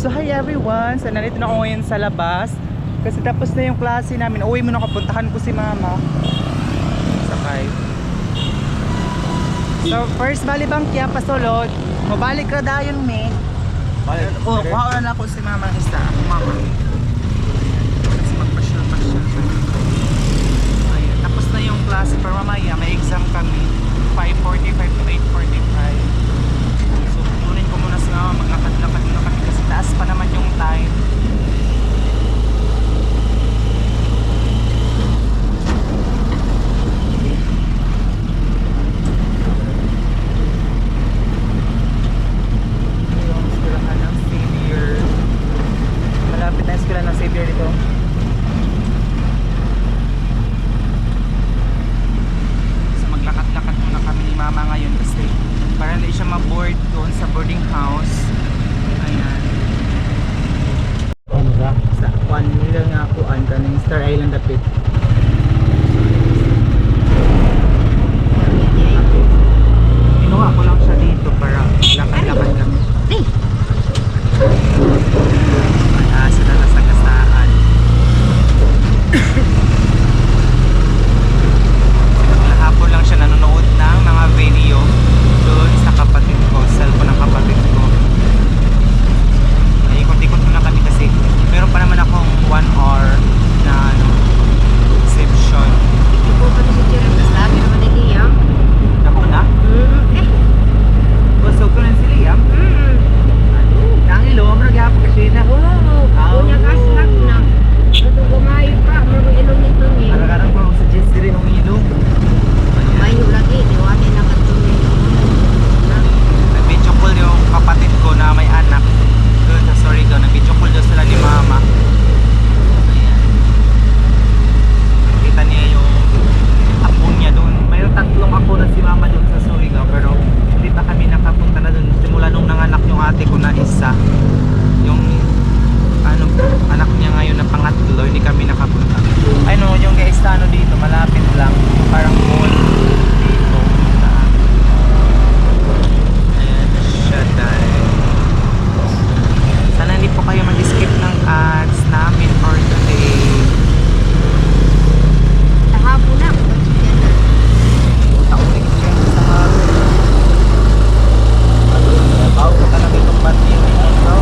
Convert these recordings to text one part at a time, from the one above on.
So hi everyone, so nandito na ako ngayon sa labas kasi tapos na yung klase namin. Uwi muna, kapuntahan ko si mama. Sakay. So first balibang kya pasulod, mabalik ka dayon me. Oh, kuha na ako si mama ng isa. Ako mama. Kasi magpasyal-pasyal. Ayan, tapos na yung klase para mamaya may exam kami 5:45 to 8:45. So kunin ko muna sa mama, maglakad-lakad muna kami kasi taas pa naman yung time. Yung eskwelahan ng Xavier. Malapit na eskwelahan ng Xavier dito. So maglakad-lakad muna kami ni mama ngayon kasi para hindi siya ma-board doon sa boarding house. Ayan. Ano ba? Sa kuan nila nga kuan kaning Star Island dapit. Inuha ko lang siya dito para lakad-lakad kami. Ay, asa na sa gasaan. Hapon lang siya nanonood ng mga video doon sa kapatid ko, cellphone ng kapatid ko. Ay, ikot-ikot muna kami kasi meron pa naman akong 1 hour na reception. Ito po kami sa Jerem, tas lagi naman ni Liam. Ako na? Busog ko na si Liam. Tangilo, mo nagyapag kasi na. Oo, kunya kaslag na. Ito gumayo pa, mga ilong nito niya. Karang-karang ko sa Jess rin ng ilong. Mayo lagi, diwanin na katuloy. Nag-video call yung kapatid ko na may anak doon sa Surigao. Nag-video call doon sila ni mama. Ayan. Nakita niya yung apo niya doon. Mayroon tatlong apo na si mama doon sa Surigao, pero hindi pa kami nakapunta na doon. Simula nung nanganak yung ate ko na isa, yung ano, anak niya ngayon na pangatlo, hindi kami nakapunta. Ay no, yung guys na ano dito, malapit lang, parang mall dito. Ayan siya dahil. Sana hindi po kayo mag-skip ng ads namin for today. Tahapon na, kung sa Jerem. Taonig siya sa mga tao ko talaga itong bati yung ito.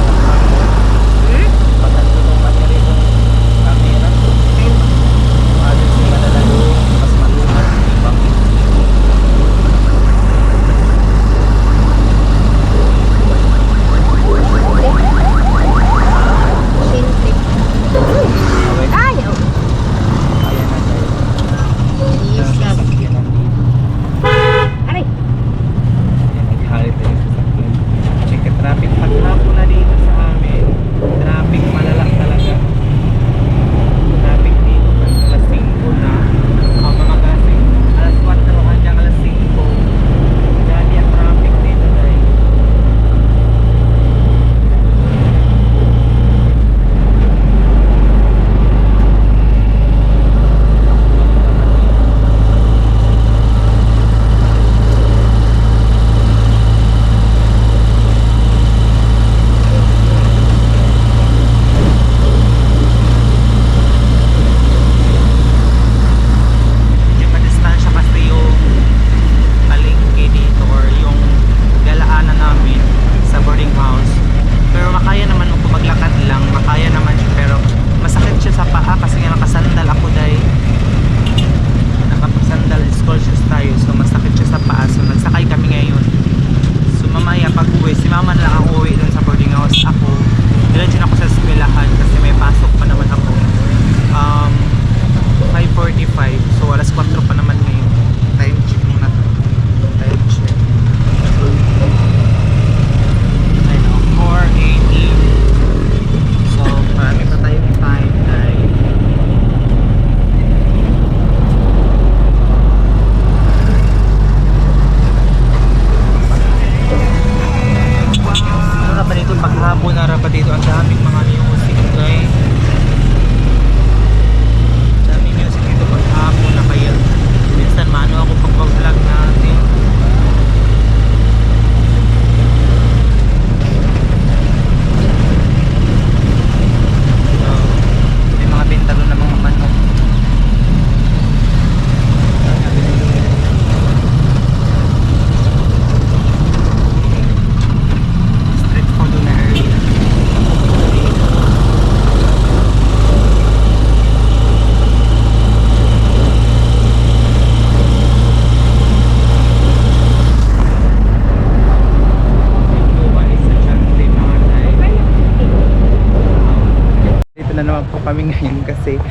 po kami ngayon kasi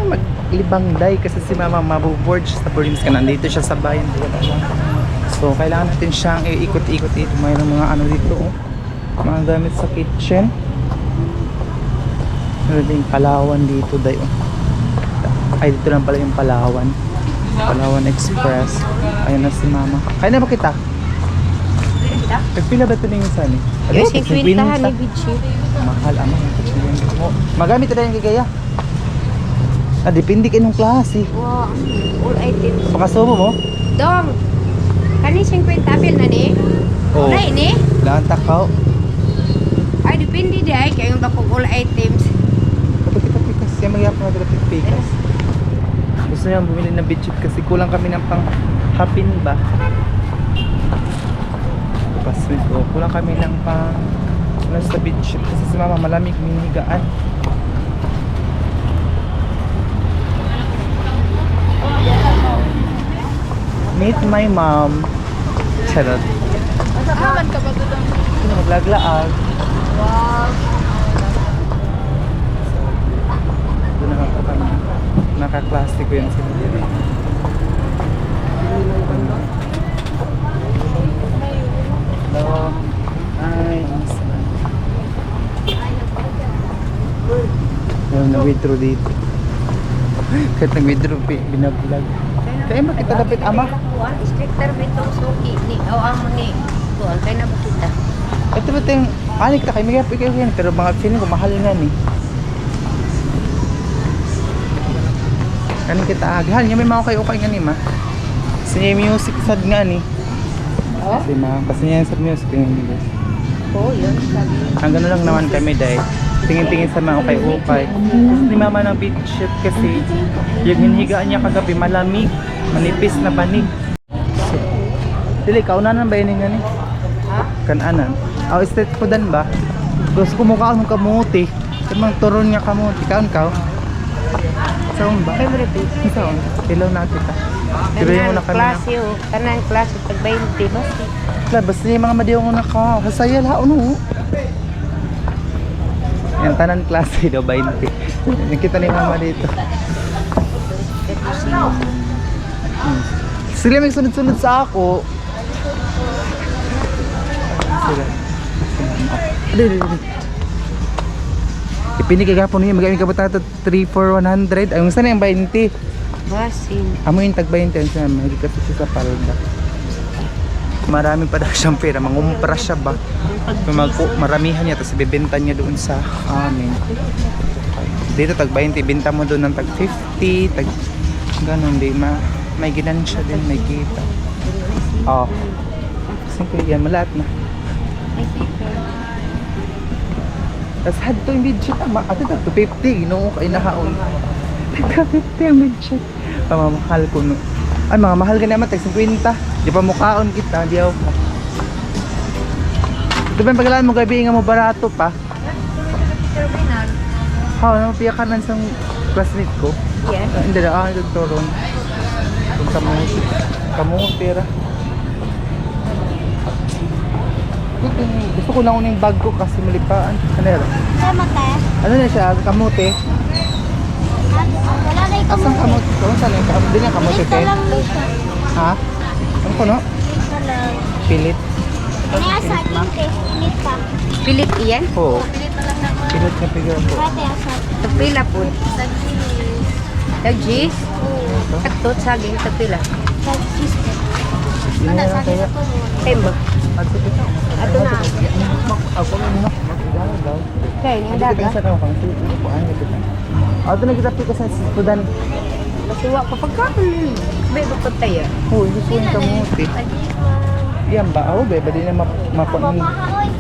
maglibang day kasi si mama mabuboard siya sa boarding ka. Nandito siya sa bayan. So kailangan natin siyang iikot-ikot dito. Mayroong mga ano dito oh. Mga gamit sa kitchen. Meron din Palawan dito day oh. Ay dito lang pala yung Palawan. Palawan Express. Ayun na si mama. Kaya na ba kita? Nagpila ba ito na yung sani? Yung 50 ni Bichi. Mahal ang magamit na yung gigaya. Depende kayo ng klase. Wow, all items. Pakasubo mo? Dong, kani 50 bil na ni? Oo. Wala ini? Lahan takaw. Ay, depende di ay. Kaya yung bakong all items. Kapag kita pikas, siya magyapang na dito pikas. Gusto niya bumili ng bedsheet kasi kulang kami ng pang hapin ba? Paswit ko, kulang kami ng pang ano sa bedsheet kasi si mama malamig minigaan. Meet my mom. Charot. Masamaman ka ba doon? Ito na maglaglaag. Wow. Ito na ako kami. Nakaklase ko yan sila dito. Hello. Hi. Ayun, na-withdraw dito. Kahit nag-withdraw, binabulag. Kaya makita dapat ama. Stricter bitong suki ni o amo ni. Kuan kay na bakita. Ito ba yung anik ta kay may ikaw yan pero mga feeling ko mahal nga ni. Kanin kita aghan, yung may mga kayo okay nga ni ma. Kasi niya yung music sad nga ni. Oh? Kasi ma, kasi niya yung sad music nga ni. Oh, yun sabi. Ang gano'n lang naman kami dahil tingin-tingin sa mga ukay-ukay. Gusto ni mama ng beach shit kasi yung hinihigaan niya kagabi malamig, manipis na banig. So, dili, kaunanan ba yun nga ni? Ha? Kananan. Oh, street foodan ba? Gusto ko mukha ng kamuti. Kamang turon nga kamuti. Kaon ka? Saan ba? Favorite. Saan? Ilaw na kita. Tiruin mo na kami na. Klase o. Kanang klase pag 20. Basta. Basta yung mga madiyo na ka. Hasaya laon no. Yan tanan klase daw 20. Nakita ni mama dito. Sila may sunod-sunod sa ako. Sila. Dili. Ipini kay gapon niya magamit ka ba tato 3 for 100. Ay unsa na yung 20? Basin. Amo yung tag 20 siya, mahigit kasi siya sa palda. Marami pa daw siyang pera, mangumpra siya ba? Maramihan niya, tapos ibibenta niya doon sa amin. Dito tag 20, benta mo doon ng tag 50, tag ganun, di may ginansya din, may kita. Oh. Siyempre yan, malat na. Tapos had to yung bedsheet, ate tag 250, no? Kaya nahaon. Tag 250 ang bedsheet. Pamamahal ko no. Ay, mga mahal ka naman, tag 50. Di pa mukhaon kita, di ako pa. Ito ba yung pagkalaan mo gabi nga mo barato pa? Ha, ano piyakanan sa classmate ko? Yeah. Hindi na, nagturon. Kung kamuti ra. Gusto ko lang uning bag ko kasi malipaan. Ano yun? Sama ka? Ano na siya? Kamuti? Wala na ikaw Asang kamuti? Kung saan yung kamuti? Hindi nga kamuti Ito te. lang dito. Ha? Ano ko no? Ito lang. Pilit? Kaya sa akin, te. Init pa. Pilit iyan? Oo. Pilit na lang naman. Pilit na figure ko. Pwede ang sa akin. Tagpila po. Tag-gis? Ito? Tagtot saging tagpila. Cheese. Hindi na lang tayo. Tembo. Ato kita. Ato na. Ako na nino. Magkigala daw. Kaya niya Hindi daga. kita sa kang sili ko ano kita. Ato na kita pika sa sudan. Masuwa pa pagkaon. Bebe pa tayo. Oh, gusto yung kamuti. Yan ba? Oh, ba di na mapon.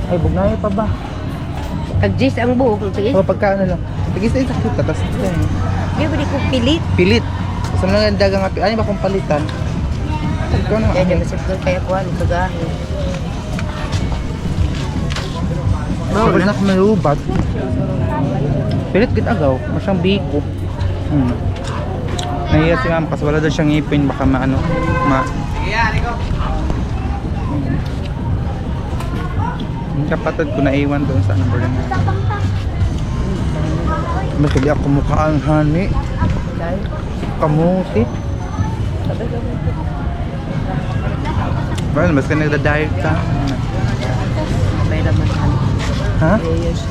Ay, bugnayo pa ba? Tag-gis ang buhok. Tag-gis. O pagka ano lang. Tigis sa kita tas ito. Bebe di ko pilit. Pilit. Sa mga dagang api, ano ba kung palitan? Ikaw na Kaya akin. niya masip kaya ko ano tagahin. Bawal na may ubat. Pilit git agaw, masyang biko. Nahiya si ma'am kasi wala daw siyang ngipin baka maano Yung kapatid ko naiwan doon sa number na Mas hindi ako mukhaan hani. Kamuti. Well, mas ka nagda-diet ka. May laman ka. Ha? Yes.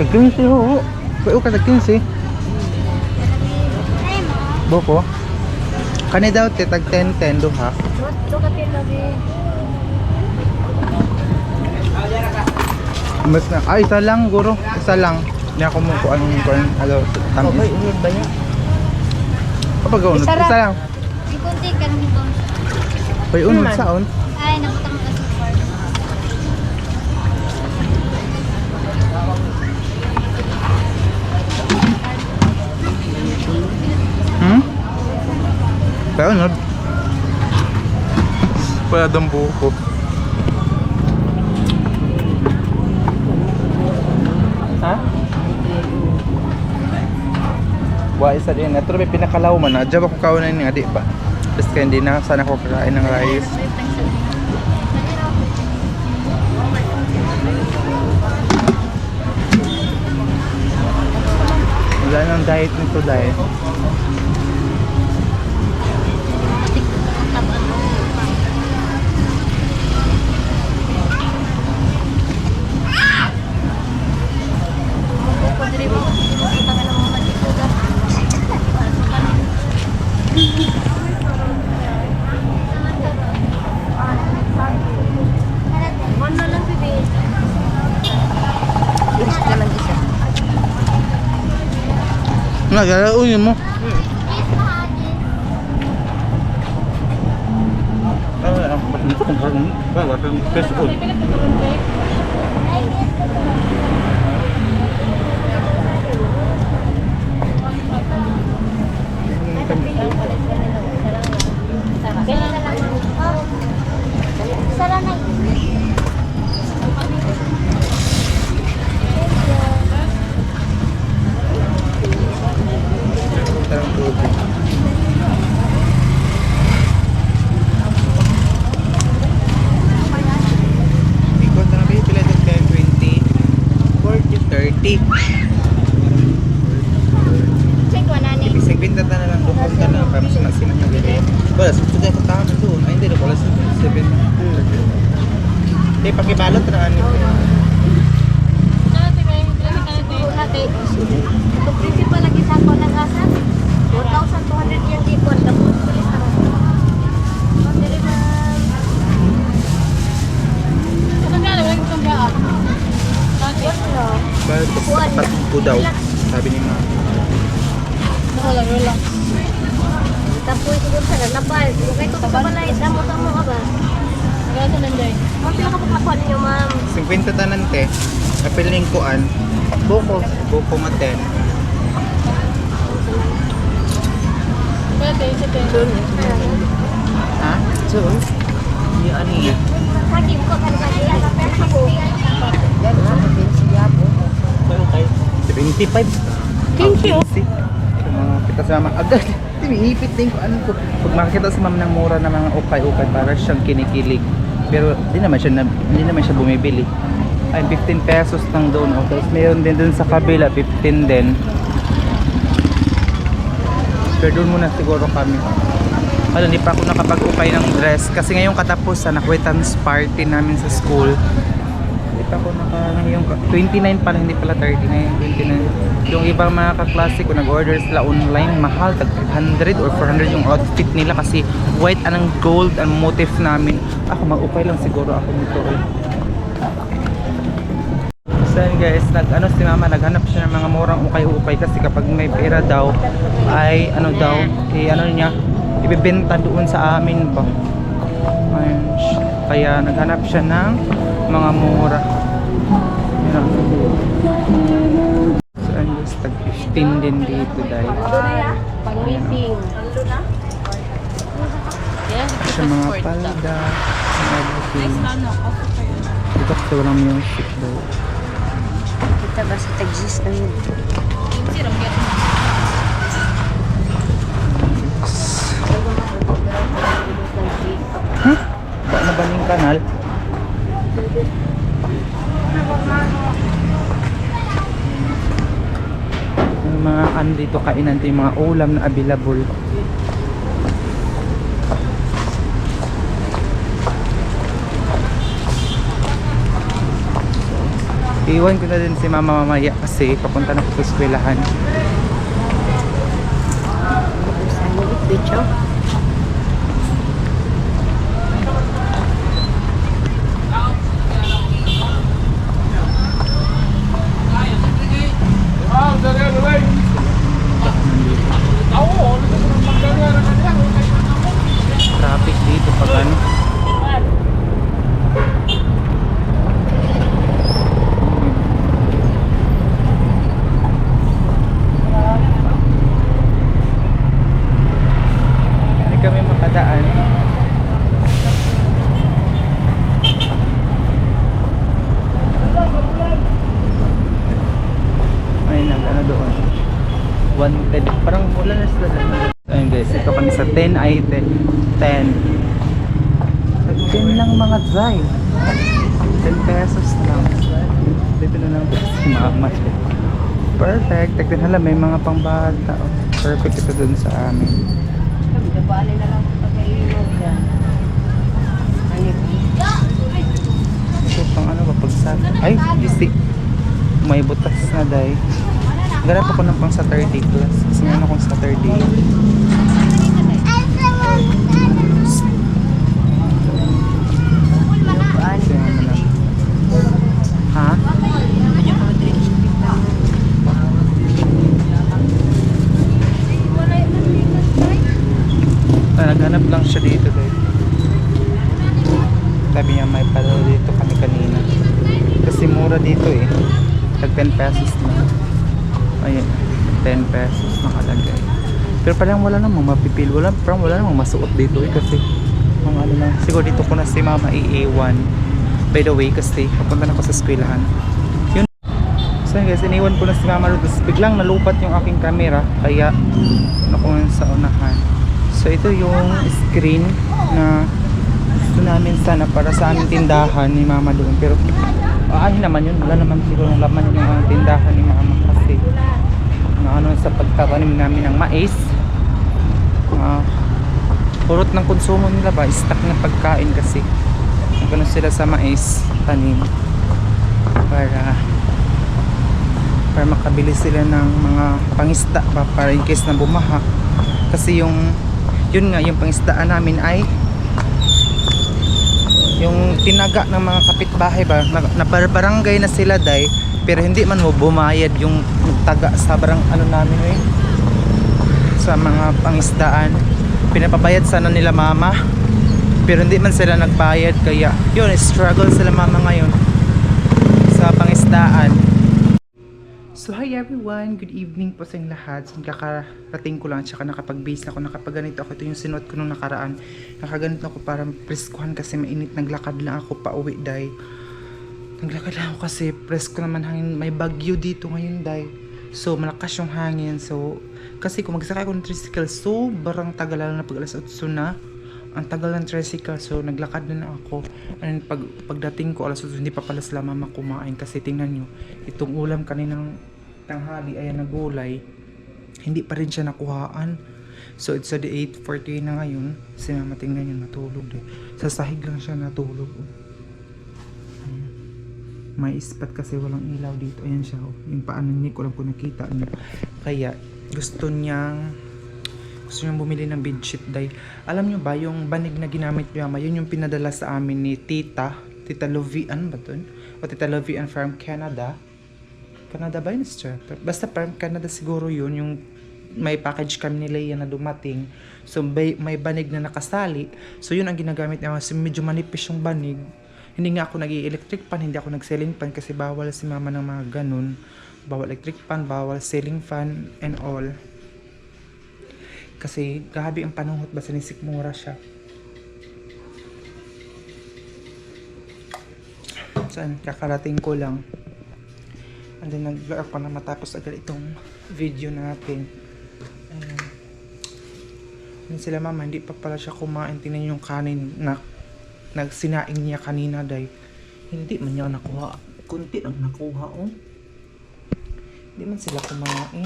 Tag-15 ho. Pwede ka tag-15. Boko. Kani daw te tag 10-10 duha. Ito ka lagi. Mas na ay isa lang guro. Isa lang. Niya ako mo ko anong alo tamis. Okay, unod ba niya? Kapag unod Isa ra. isa lang. May kunti ka nang ito. Pwede unod saon. Ay, nakutang ka sa farm. Hmm? Pwede unod. Pwede ang buko. Ha? Wa isa din. Ito may pinakalaw man. Adya ba ko kaunan nga di ba? Basta kaya hindi na sana ko kakain ng rice. Wala nang diet nito dahil. Ano lang bibig? Iris ka lang isa. Nagalaunin mo. Yes, mahagis. Dito kung parang wala kang Facebook. Ganyan na lang. Sara na. Tarang tubig. Ikot na kayo pila ito 10, 20, 40, 30. Check ko na ni. Ibig binta na lang doon ka na para sa nasinan yung bili. Wala, susunod ako tama doon. Ay hindi, wala sa 7. Eh, pakibalot na ano. Ate, ito principal lagi sa ako ng asa. 4,200 yan di ko. Tapos, tulis ako. Very much. Bakit patungko daw? Sabi ni Ma. Tapos, siguro sa lalabal. Okay, ito sa balay. Damo-damo ka ba? Ma'am, sila kapag niyo, ma'am. 50 tanan te. Apiling kuan. Buko. Buko maten. Ha? Soon? Yung ano yan? Hakim ko ka naman. Ako. Yan ha, matin siya po. Okay. 75. Thank you. Kita sa mama. Agad. Ipit din ko ano ko. Pag makakita si mama ng mura na mga ukay-ukay para siyang kinikilig. Pero hindi naman siya bumibili. Ay 15 pesos lang doon. Okay. Tapos mayroon din doon sa kabila 15 din. Pero doon muna siguro kami. Ano, hindi pa ako nakapag-ukay ng dress kasi ngayong katapusan, acquaintance party namin sa school. Hindi pa ako ngayong 29 pala, hindi pala 39, 29. Yung ibang mga kaklase ko nag-order sila online, mahal, tag 500 or 400 yung outfit nila kasi white anang gold ang motif namin. Ako mag-ukay lang siguro ako nito. So yun guys, si mama naghanap siya ng mga murang ukay-ukay kasi kapag may pera daw ay ano daw, ibibenta doon sa amin ba. Ayun, kaya naghanap siya ng mga mura. Yan. So ayun guys, tag 15 din dito dahil Pang-meeting. siya mga palda, mga everything. Dito kasi walang music daw. Kita ba sa tagsis na yun? Huh? Ba na ba yung kanal? ano dito kainan, ito yung mga ulam na available. Iwan ko na din si mama mamaya kasi papunta na ko sa eskwelahan. Bicho. Traffic dito pag ano. Hindi kami makadaan. Ay, ano doon. Wanted. Parang wala na sila. Ayun guys, ito kami sa 10 ay 10. 10 lang mga dry. 10 pesos lang. Dito na lang si mama. Perfect. Tignan hala, may mga pangbata. Oh. Perfect ito dun sa amin. Bali na lang pagkainog yan. Ito pang ano ba pagsak? Ay, easy. May butas na day. Ganap ako ng pang Saturday class. Kasi meron akong Saturday. Kasi ano lang. Ha? Naghanap lang siya dito dahil sabi niya may pala dito kami kanina kasi mura dito eh, tag 10 pesos na. Ayun, 10 pesos nakalagay, pero parang wala namang mapipil, parang wala namang masuot dito eh kasi mga ano lang, siguro dito ko na si mama iiwan by the way kasi papunta na ako sa eskwelahan. Yun, so yun guys, iniwan ko na si mama tapos biglang nalupat yung aking camera kaya nakuha sa unahan. So ito yung screen na gusto namin sana para sa aming tindahan ni mama doon, pero ano naman yun, wala naman siguro ng laman yung mga tindahan ni mama kasi ano sa pagtatanim namin ng mais, purot ng konsumo nila ba, stock ng pagkain kasi gano'n sila sa mais tanim para makabili sila ng mga pangisda ba, para in case na bumaha kasi yun nga, yung pangisdaan namin ay yung tinaga ng mga kapitbahay ba, na barangay na sila day, pero hindi man mo bumayad yung taga sa barang ano namin eh, sa mga pangisdaan. Pinapabayad sana nila mama, pero hindi man sila nagbayad kaya yun, struggle sila mama ngayon sa pangisdaan. So hi everyone, good evening po sa inyong lahat. So, kakarating ko lang, tsaka nakapag-base ako, nakapag-ganito ako. Ito yung sinuot ko nung nakaraan. Nakaganito ako para preskuhan kasi mainit. Naglakad lang ako pa uwi day. Naglakad lang ako kasi presko naman hangin. May bagyo dito ngayon day. So malakas yung hangin. So kasi kung magsakay ako ng tricycle, sobrang tagal, lalo na pag alas 8 na. Ang tagal ng tricycle, so naglakad na ako. And pagdating ko alas 8, hindi pa pala sila mama kumain kasi tingnan nyo, itong ulam kaninang tanghali ay nagulay, hindi pa rin siya nakuhaan. So it's already 8:40 na ngayon. Si mama tingnan nyo, natulog din. Sa sahig lang siya natulog. May ispat kasi walang ilaw dito. Ayan siya, yung paano niya, ko lang po nakita niyo. Kaya gusto niyang bumili ng bedsheet day. Alam nyo ba, yung banig na ginamit niya mama, yun yung pinadala sa amin ni Tita Lovian ba dun? O Tita Lovian from Canada ba yun siya? Basta from Canada siguro yun, yung may package kami ni Leia na dumating. So may banig na nakasali. So yun ang ginagamit niya. Kasi medyo manipis yung banig. Hindi nga ako nag-electric pan, hindi ako nag-ceiling fan kasi bawal si mama ng mga ganun. Bawal electric fan, bawal ceiling fan and all. Kasi grabe ang panungot ba, sinisikmura siya. Saan? Kakarating ko lang. And then nag-vlog pa na matapos agad itong video natin. Ayan sila mama, hindi pa pala siya kumain. Tingnan yung kanin na nagsinaing niya kanina day. Hindi man niya nakuha. Kunti lang nakuha oh. Hindi man sila kumain.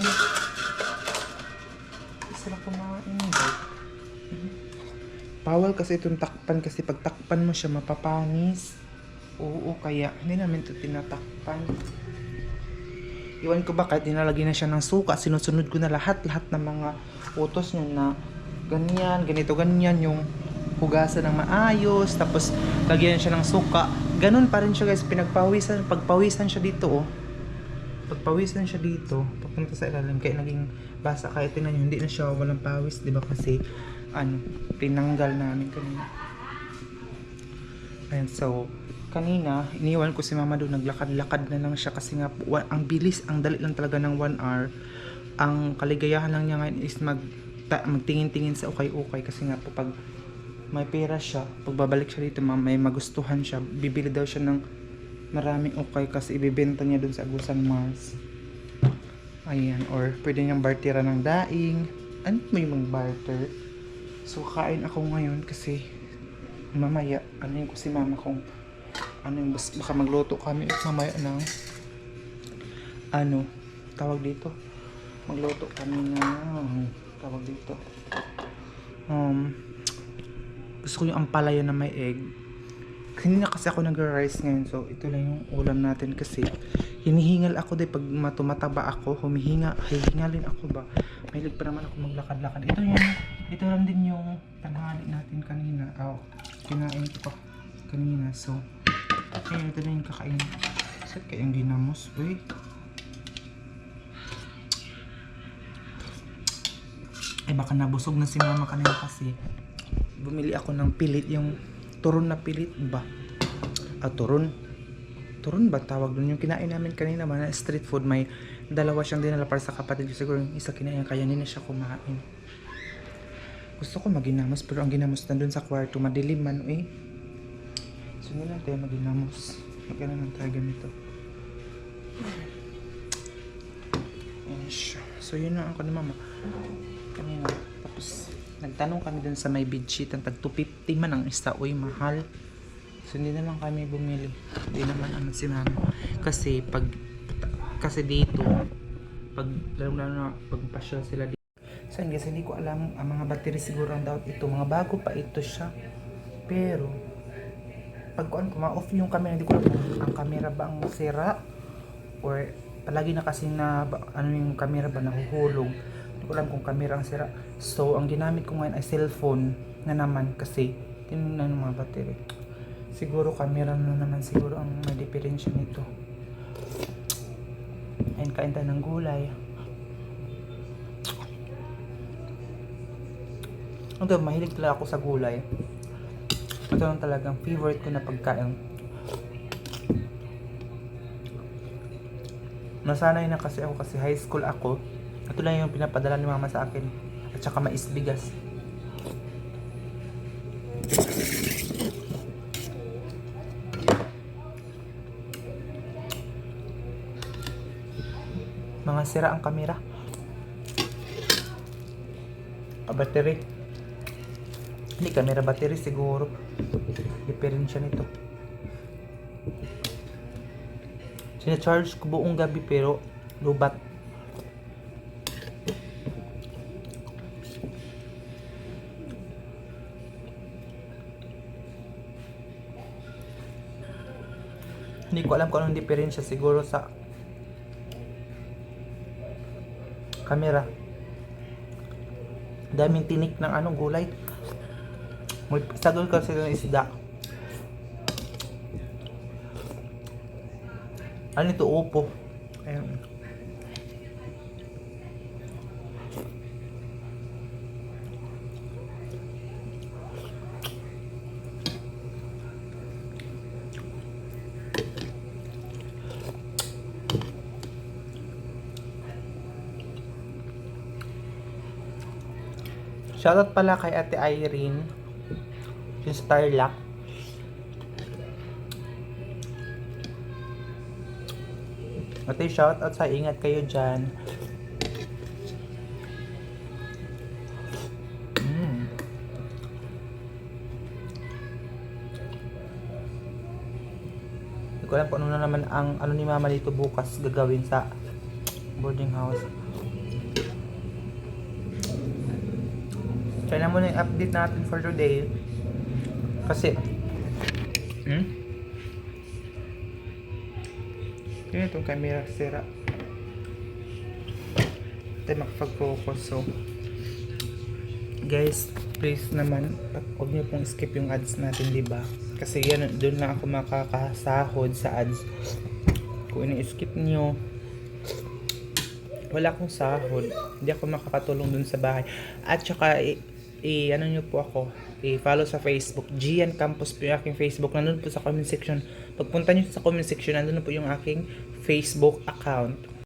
sila kumain. Bawal kasi itong takpan kasi pag takpan mo siya mapapanis. Oo, kaya hindi namin ito tinatakpan. Iwan ko ba kahit dinalagyan na siya ng suka, sinusunod ko na lahat ng mga utos niya na ganyan, ganito, ganyan, yung hugasan ng maayos, tapos lagyan siya ng suka. Ganun pa rin siya guys, pagpawisan siya dito oh. Pagpawisan siya dito, papunta sa ilalim, kaya naging basa, kahit tingnan nyo, hindi na siya walang pawis, di ba kasi, tinanggal namin kanina. Ayan, so, kanina, iniwan ko si mama doon, naglakad-lakad na lang siya kasi nga, ang bilis, ang dali lang talaga ng 1 hour. Ang kaligayahan lang niya ngayon is magtingin-tingin sa ukay-ukay kasi nga po pag may pera siya, pagbabalik siya dito, may magustuhan siya, bibili daw siya ng maraming ukay kasi ibibenta niya doon sa Agusan Mars. Ayan, or pwede niyang bartera ng daing. Ano may mga barter? So, kain ako ngayon kasi mamaya, ano yung ko si mama kung ano yung baka magluto kami mamaya ng tawag dito, magluto kami ng tawag dito, gusto ko yung ampalaya na may egg. Hindi na kasi ako nag-rice ngayon, so ito lang yung ulam natin kasi hinihingal ako pag tumataba ako, hihingalin ako ba, mahilig pa naman ako maglakad-lakad. Ito lang din yung tanghali natin kanina, kinain ko pa kanina, so ayun, ito na yung kakain. Saan kayang ginamos? Uy, ay baka nabusog na si mama kanina kasi bumili ako ng pilit, yung turon na pilit ba? Turon ba tawag doon? Yung kinain namin kanina ba na street food, may dalawa siyang dinala para sa kapatid. Siguro yung isa kinain, kaya hindi na siya kumain. Gusto ko maginamos, pero ang ginamos na doon sa kwarto, madilim man eh. So hindi lang tayo maginamos. Magkano lang tayo ganito. Ayan siya. So yun na ako ni mama kanina. Tapos nagtanong kami dun sa may bedsheet, ang tag 250 man ang isa, uy mahal. So hindi na lang kami bumili, hindi naman si mama kasi kasi dito pag lalo na pag pasyal sila dito. So guys, hindi ko alam ang mga battery, siguro ang dapat ito mga bago pa ito siya, pero pag ma-off yung camera, hindi ko alam kung ang camera ba ang sira or palagi na kasi na yung camera ba nahuhulog. Hindi ko alam kung camera ang sira. So, ang ginamit ko ngayon ay cellphone na naman kasi tinignan ng mga battery. Siguro camera na naman siguro ang may diferensya nito. Ayun, kain tayo ng gulay. Okay, mahilig talaga ako sa gulay. Ito lang talagang favorite ko na pagkain. Nasanay na kasi ako kasi high school ako. Ito lang yung pinapadala ni mama sa akin. At saka mais bigas. Mga sira ang kamera. Battery. Hindi camera, battery siguro. Diferensya nito. Sina-charge ko buong gabi pero lubat. Hindi ko alam kung anong diferensya, siguro sa camera. Daming tinik ng anong gulay. May sagol kasi ng isda. Ano ito? Upo. Ayan. Shoutout pala kay Ate Irene, yung Starlock. Ate, shoutout sa ingat kayo dyan. Hindi ko alam kung ano na naman ang ano ni mama dito bukas gagawin sa boarding house. Kaya muna yung update natin for today. Kasi, yun itong camera sira. Tayo makapag-focus. So, guys, please naman, huwag niyo pong skip yung ads natin, diba? Kasi yan, doon lang ako makakasahod sa ads. Kung ini-skip niyo, wala akong sahod. Hindi ako makakatulong dun sa bahay. At saka, ano nyo po ako, i-follow sa Facebook. Gian Campus po yung aking Facebook. Nandun po sa comment section. Pagpunta nyo sa comment section, nandun po yung aking Facebook account.